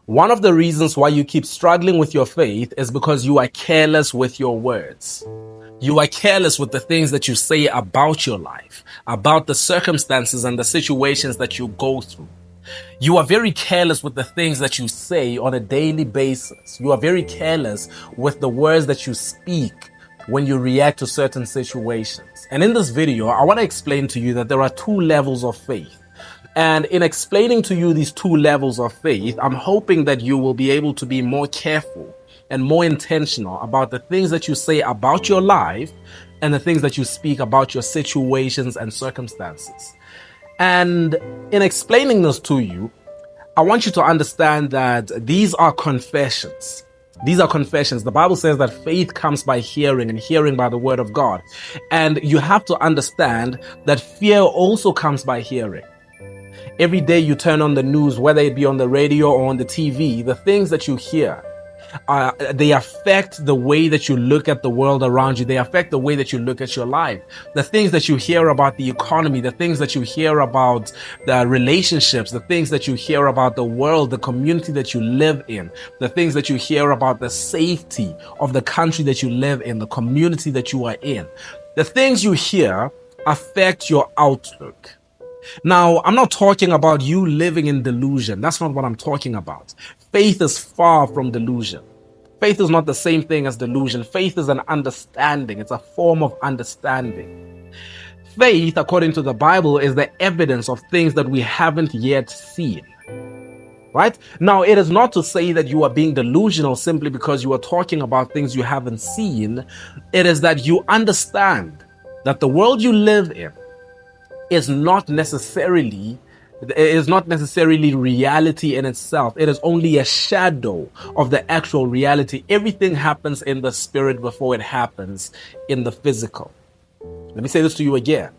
One of the reasons why you keep struggling with your faith is because you are careless with your words. You are careless with the things that you say about your life, about the circumstances and the situations that you go through. You are very careless with the things that you say on a daily basis. You are very careless with the words that you speak when you react to certain situations. And in this video, I want to explain to you that there are two levels of faith. And in explaining to you these two levels of faith, I'm hoping that you will be able to be more careful and more intentional about the things that you say about your life and the things that you speak about your situations and circumstances. And in explaining this to you, I want you to understand that these are confessions. These are confessions. The Bible says that faith comes by hearing and hearing by the word of God. And you have to understand that fear also comes by hearing. Every day you turn on the news, whether it be on the radio or on the TV, the things that you hear, they affect the way that you look at the world around you. They affect the way that you look at your life. The things that you hear about the economy, the things that you hear about the relationships, the things that you hear about the world, the community that you live in, the things that you hear about the safety of the country that you live in, the community that you are in. The things you hear affect your outlook. Now, I'm not talking about you living in delusion. That's not what I'm talking about. Faith is far from delusion. Faith is not the same thing as delusion. Faith is an understanding. It's a form of understanding. Faith, according to the Bible, is the evidence of things that we haven't yet seen. Right? Now, it is not to say that you are being delusional simply because you are talking about things you haven't seen. It is that you understand that the world you live in is not necessarily reality in itself. It is only a shadow of the actual reality. Everything happens in the spirit before it happens in the physical. Let me say this to you again.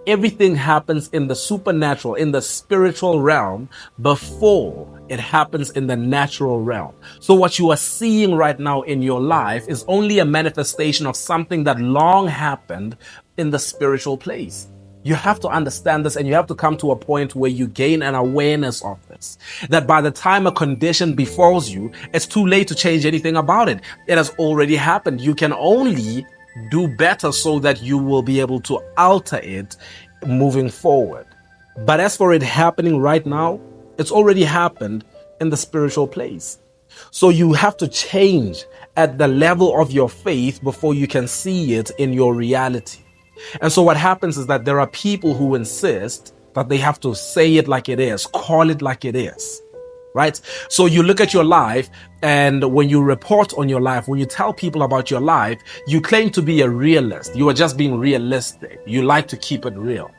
Everything happens in the supernatural, in the spiritual realm, before it happens in the natural realm. So what you are seeing right now in your life is only a manifestation of something that long happened in the spiritual place. You have to understand this, and you have to come to a point where you gain an awareness of this. That by the time a condition befalls you, it's too late to change anything about it. It has already happened. You can only do better so that you will be able to alter it moving forward. But as for it happening right now, it's already happened in the spiritual place. So you have to change at the level of your faith before you can see it in your reality. And so what happens is that there are people who insist that they have to say it like it is, call it like it is, right? So you look at your life, and when you report on your life, when you tell people about your life, you claim to be a realist. You are just being realistic. You like to keep it real.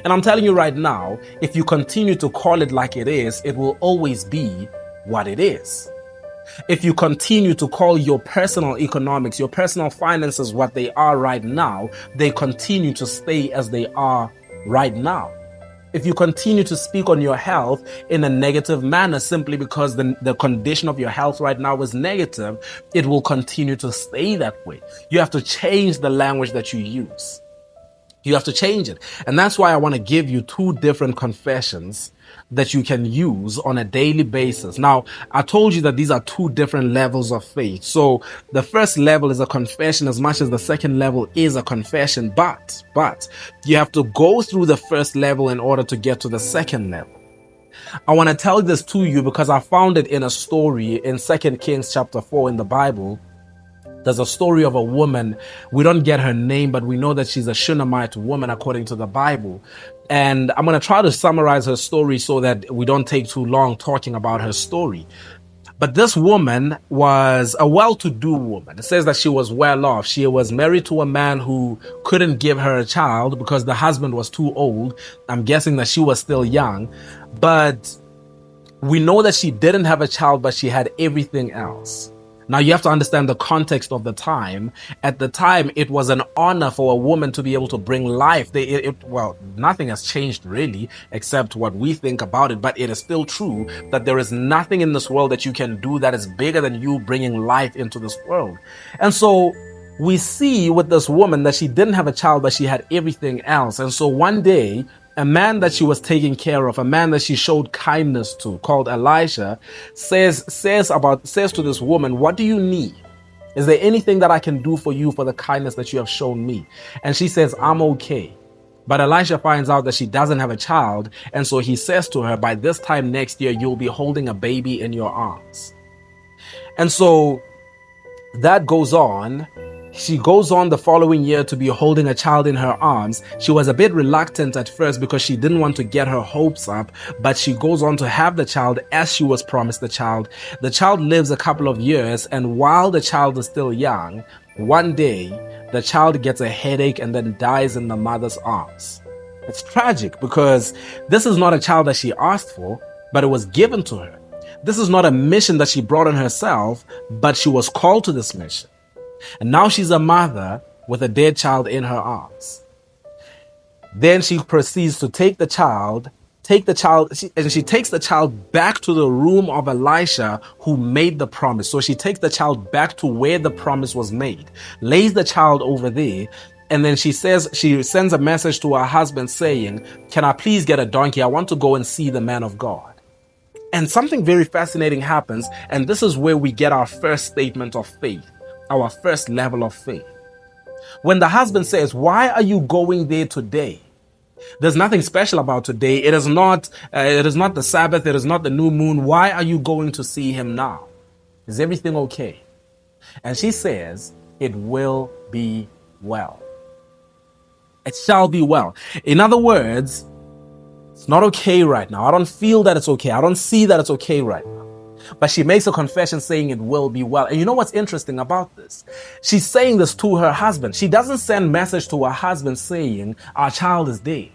And I'm telling you right now, if you continue to call it like it is, it will always be what it is. If you continue to call your personal economics, your personal finances what they are right now, they continue to stay as they are right now. If you continue to speak on your health in a negative manner simply because the condition of your health right now is negative, it will continue to stay that way. You have to change the language that you use. You have to change it. And that's why I want to give you two different confessions that you can use on a daily basis. Now, I told you that these are two different levels of faith. So the first level is a confession as much as the second level is a confession. But you have to go through the first level in order to get to the second level. I want to tell this to you because I found it in a story in 2 Kings chapter 4 in the Bible. There's a story of a woman. We don't get her name, but we know that she's a Shunammite woman according to the Bible. And I'm going to try to summarize her story so that we don't take too long talking about her story. But this woman was a well-to-do woman. It says that she was well off. She was married to a man who couldn't give her a child because the husband was too old. I'm guessing that she was still young. But we know that she didn't have a child, but she had everything else. Now, you have to understand the context of the time. At the time, it was an honor for a woman to be able to bring life. Well, nothing has changed really, except what we think about it. But it is still true that there is nothing in this world that you can do that is bigger than you bringing life into this world. And so we see with this woman that she didn't have a child, but she had everything else. And so one day, a man that she was taking care of, a man that she showed kindness to, called Elisha, says to this woman, "What do you need? Is there anything that I can do for you for the kindness that you have shown me?" And she says, "I'm okay." But Elisha finds out that she doesn't have a child, and so he says to her, "By this time next year, you'll be holding a baby in your arms." And so that goes on. She goes on the following year to be holding a child in her arms. She was a bit reluctant at first because she didn't want to get her hopes up, but she goes on to have the child as she was promised the child. The child lives a couple of years, and while the child is still young, one day the child gets a headache and then dies in the mother's arms. It's tragic because this is not a child that she asked for, but it was given to her. This is not a mission that she brought on herself, but she was called to this mission. And now she's a mother with a dead child in her arms. Then she proceeds to take the child, and she takes the child back to the room of Elisha who made the promise. So she takes the child back to where the promise was made, lays the child over there, and then she sends a message to her husband saying, "Can I please get a donkey? I want to go and see the man of God." And something very fascinating happens, and this is where we get our first statement of faith, our first level of faith. When the husband says, "Why are you going there today? There's nothing special about today. It is not the Sabbath. It is not the new moon. Why are you going to see him now? Is everything okay?" And she says, "It will be well. It shall be well." In other words, it's not okay right now. I don't feel that it's okay. I don't see that it's okay right now. But she makes a confession saying it will be well. And you know what's interesting about this? She's saying this to her husband. She doesn't send message to her husband saying, "Our child is dead."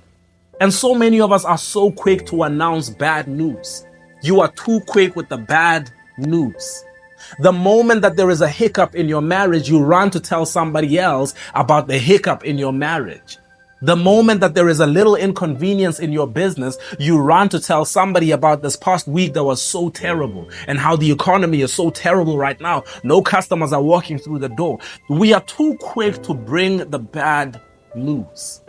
And so many of us are so quick to announce bad news. You are too quick with the bad news. The moment that there is a hiccup in your marriage, you run to tell somebody else about the hiccup in your marriage. The moment that there is a little inconvenience in your business, you run to tell somebody about this past week that was so terrible and how the economy is so terrible right now. No customers are walking through the door. We are too quick to bring the bad news.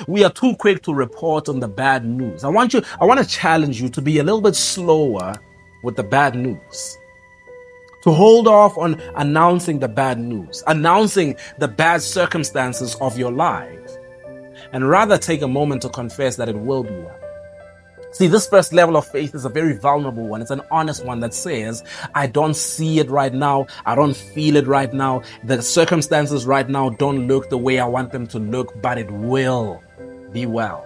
We are too quick to report on the bad news. I want to challenge you to be a little bit slower with the bad news. To hold off on announcing the bad news, announcing the bad circumstances of your life, and rather take a moment to confess that it will be well. See, this first level of faith is a very vulnerable one. It's an honest one that says, "I don't see it right now. I don't feel it right now. The circumstances right now don't look the way I want them to look, but it will be well.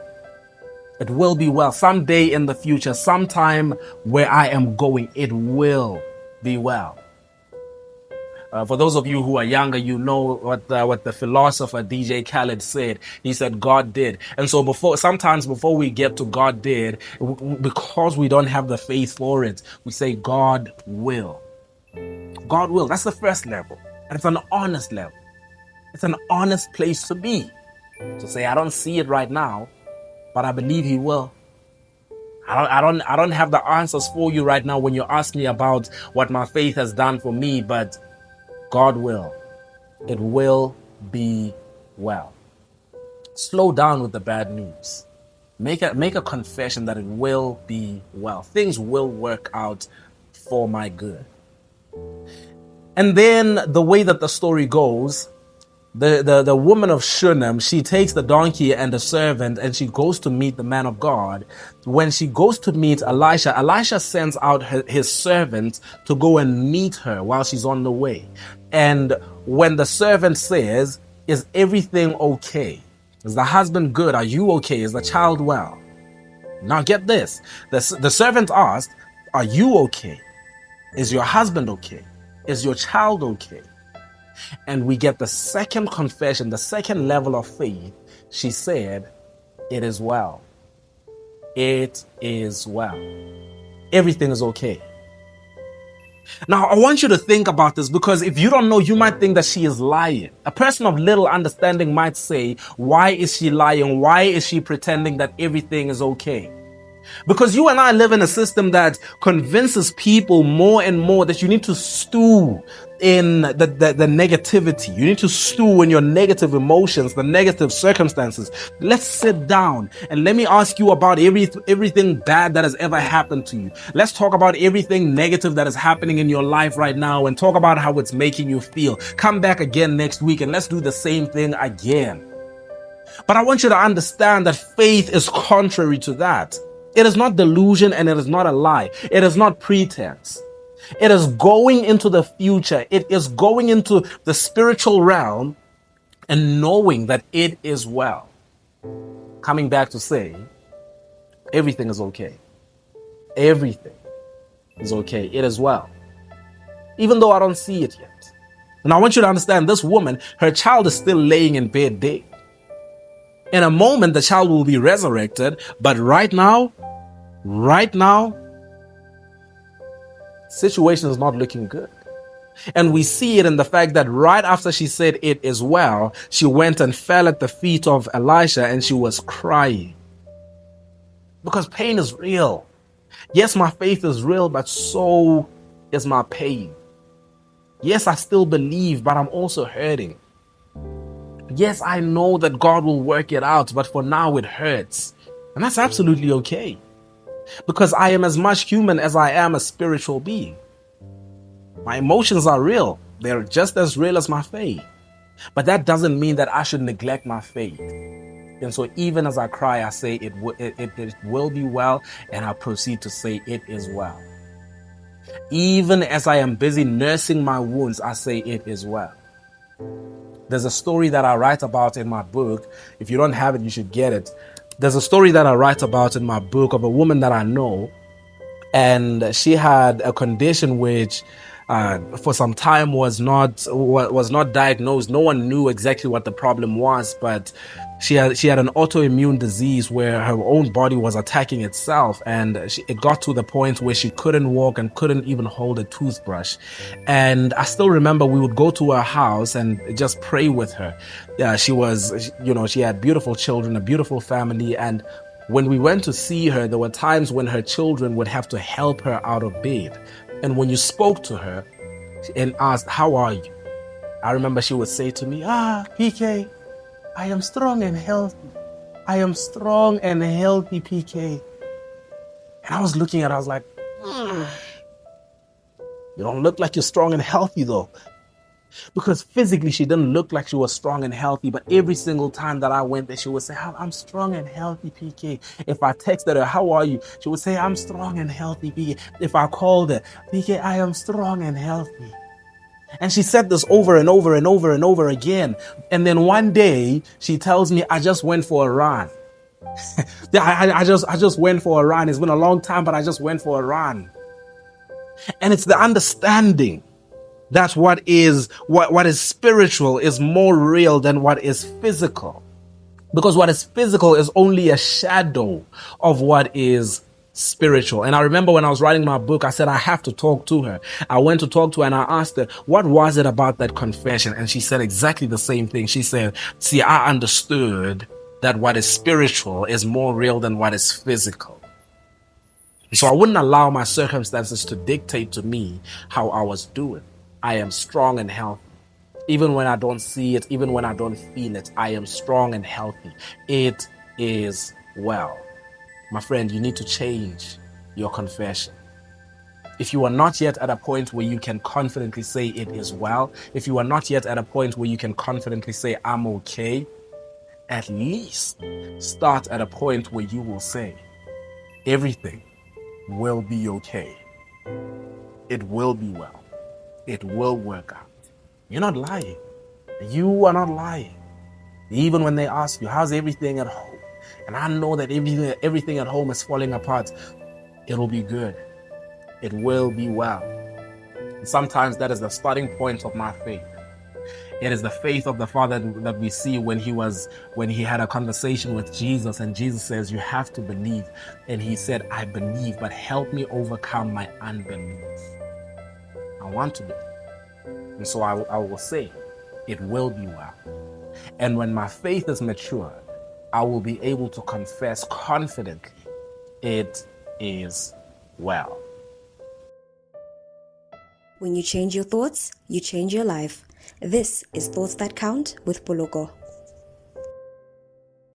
It will be well. Someday in the future, sometime where I am going, it will be well." For those of you who are younger, you know what the philosopher DJ Khaled said. He said, "God did." And so sometimes before we get to "God did," because we don't have the faith for it, we say, "God will." God will. That's the first level. And it's an honest level. It's an honest place to be. To say, "I don't see it right now, but I believe he will." I don't have the answers for you right now when you ask me about what my faith has done for me, but God will. It will be well. Slow down with the bad news. Make a confession that it will be well. Things will work out for my good. And then the way that the story goes, the woman of Shunem, she takes the donkey and the servant and she goes to meet the man of God. When she goes to meet Elisha sends out his servant to go and meet her while she's on the way. And when the servant says, "Is everything okay? Is the husband good? Are you okay? Is the child well?" Now get this. The servant asked, "Are you okay? Is your husband okay? Is your child okay?" And we get the second confession, the second level of faith. She said, "It is well. It is well. Everything is okay." Now, I want you to think about this, because if you don't know, you might think that she is lying. A person of little understanding might say, "Why is she lying? Why is she pretending that everything is okay?" Because you and I live in a system that convinces people more and more that you need to stew in the negativity. You need to stew in your negative emotions, the negative circumstances. Let's sit down and let me ask you about everything bad that has ever happened to you. Let's talk about everything negative that is happening in your life right now and talk about how it's making you feel. Come back again next week and let's do the same thing again. But I want you to understand that faith is contrary to that. It is not delusion and it is not a lie. It is not pretense. It is going into the future. It is going into the spiritual realm and knowing that it is well. Coming back to say, everything is okay. Everything is okay. It is well. Even though I don't see it yet. And I want you to understand this woman, her child is still laying in bed dead. In a moment, the child will be resurrected. But right now, situation is not looking good. And we see it in the fact that right after she said it is well, she went and fell at the feet of Elisha and she was crying. Because pain is real. Yes, my faith is real, but so is my pain. Yes, I still believe, but I'm also hurting. Yes, I know that God will work it out, but for now it hurts. And that's absolutely okay. Because I am as much human as I am a spiritual being. My emotions are real. They're just as real as my faith. But that doesn't mean that I should neglect my faith. And so even as I cry, I say it will be well, and I proceed to say it is well. Even as I am busy nursing my wounds, I say it is well. There's a story that I write about in my book. If you don't have it, you should get it. There's a story that I write about in my book of a woman that I know, and she had a condition which for some time was not diagnosed. No one knew exactly what the problem was, but she had an autoimmune disease where her own body was attacking itself, and it got to the point where she couldn't walk and couldn't even hold a toothbrush. And I still remember we would go to her house and just pray with her. She had beautiful children, a beautiful family, and when we went to see her, there were times when her children would have to help her out of bed. And when you spoke to her and asked, "How are you?" I remember she would say to me, "PK, I am strong and healthy. I am strong and healthy, PK." And I was looking at her, I was like, You don't look like you're strong and healthy though. Because physically she didn't look like she was strong and healthy, but every single time that I went there, she would say, "I'm strong and healthy, PK." If I texted her, "How are you?" she would say, "I'm strong and healthy, PK." If I called her, "PK, I am strong and healthy." And she said this over and over and over and over again. And then one day she tells me, "I just went for a run." Yeah, I just went for a run. It's been a long time, but I just went for a run. And it's the understanding that what is spiritual is more real than what is physical. Because what is physical is only a shadow of what is spiritual. And I remember when I was writing my book, I said, I have to talk to her. I went to talk to her and I asked her, what was it about that confession? And she said exactly the same thing. She said, "See, I understood that what is spiritual is more real than what is physical. So I wouldn't allow my circumstances to dictate to me how I was doing. I am strong and healthy. Even when I don't see it, even when I don't feel it, I am strong and healthy. It is well." My friend, you need to change your confession. If you are not yet at a point where you can confidently say it is well, if you are not yet at a point where you can confidently say I'm okay, at least start at a point where you will say everything will be okay. It will be well. It will work out. You're not lying. You are not lying. Even when they ask you, "How's everything at home?" And I know that everything at home is falling apart. It'll be good. It will be well. And sometimes that is the starting point of my faith. It is the faith of the Father that we see when he had a conversation with Jesus, and Jesus says, "You have to believe." And he said, "I believe, but help me overcome my unbelief." I want to believe. And so I will say, it will be well. And when my faith is mature, I will be able to confess confidently it is well. When you change your thoughts, you change your life. This is Thoughts That Count with Poloko.